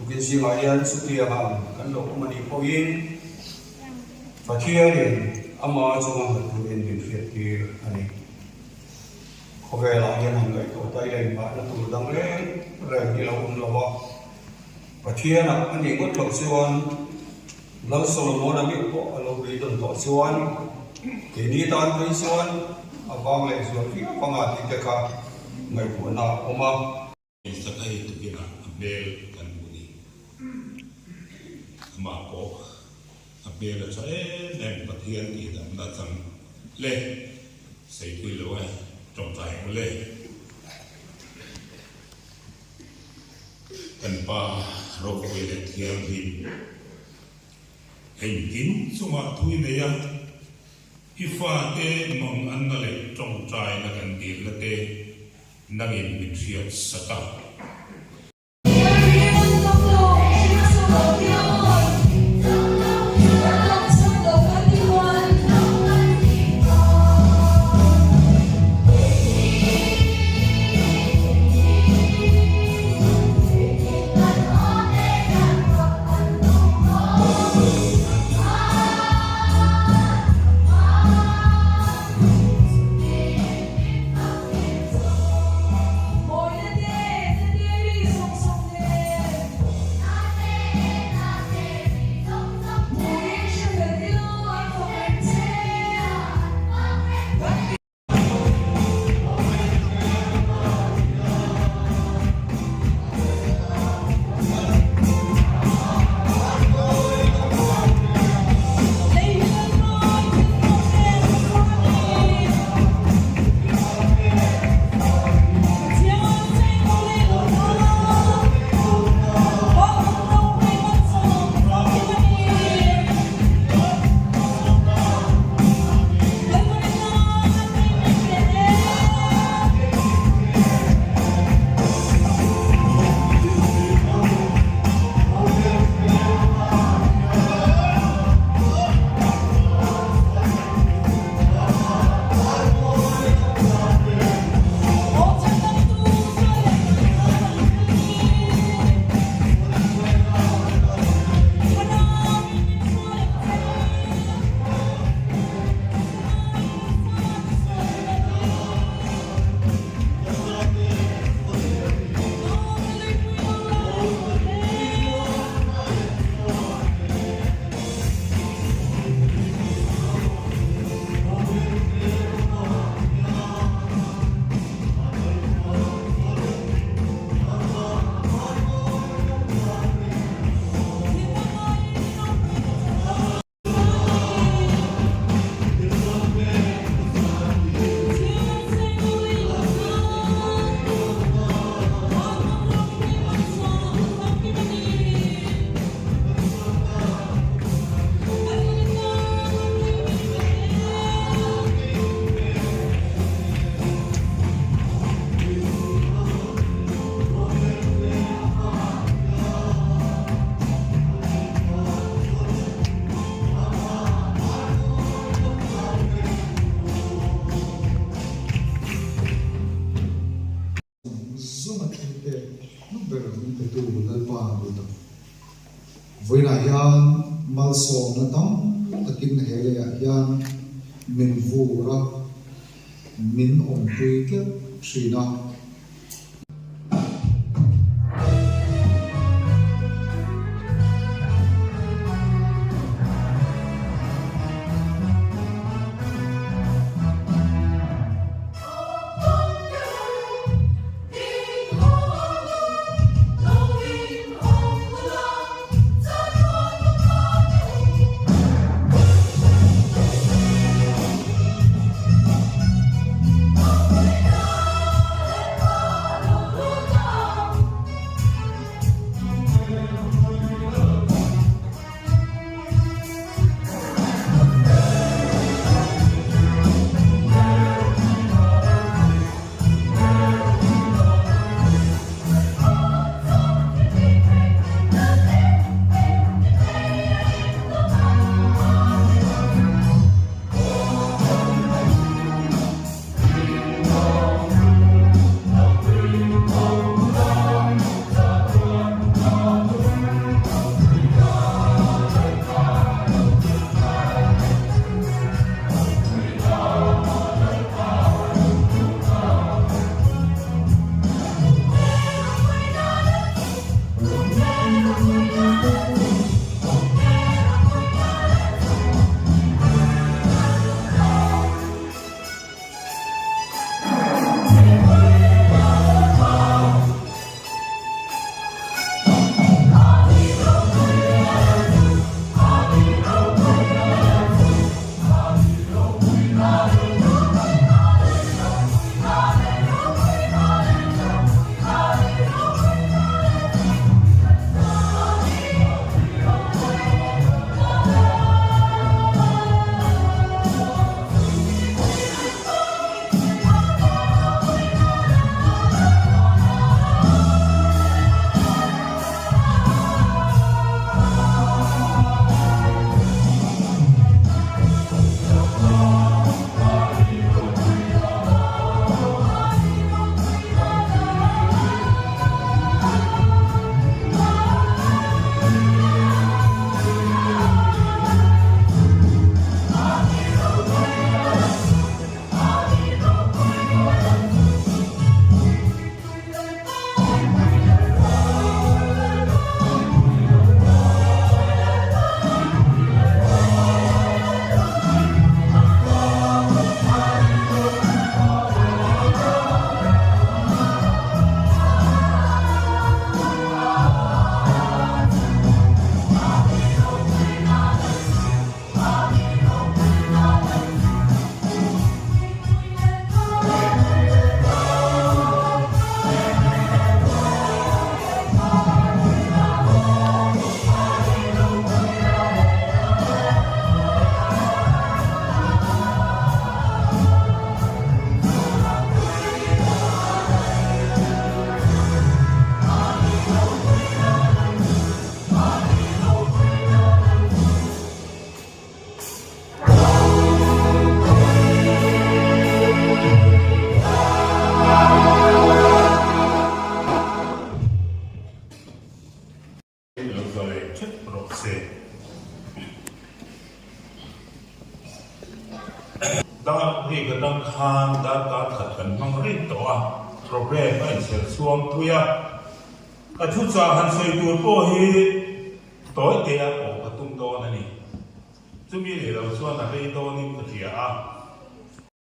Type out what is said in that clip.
Tukin singayan sutiahan kan lo mani poin pathiarin ama chunga tuin bin fiati ani khovel yan ang gai to tai dai ba na tu dang le re ni lo lawa pathiana ani ngot lo siwan lang solomon ami ko alo ri don to siwan ke ni tan ri siwan awang le siwan fi panga ti ka ngai ko na oma sakai tukina abel kan buni ama ko abel cha nem pathian ti dam na chang le sei pui lo trong tai mo le kan pa ro ko le thiam hin hình kín suma thui ne ya ifa te mong an na le trong tai na kan dir la te nangin bin fiat sata với lại hian mal som na tam takin hele hian min vu ra min om pui ke sina han đã cả thật thần mang rít tỏa program anh sẽ xuống thuê chút sao hắn xây tour po hi tối tiệt ở tung đô này chúng mi để đầu xuân là đây đô ninh cái gì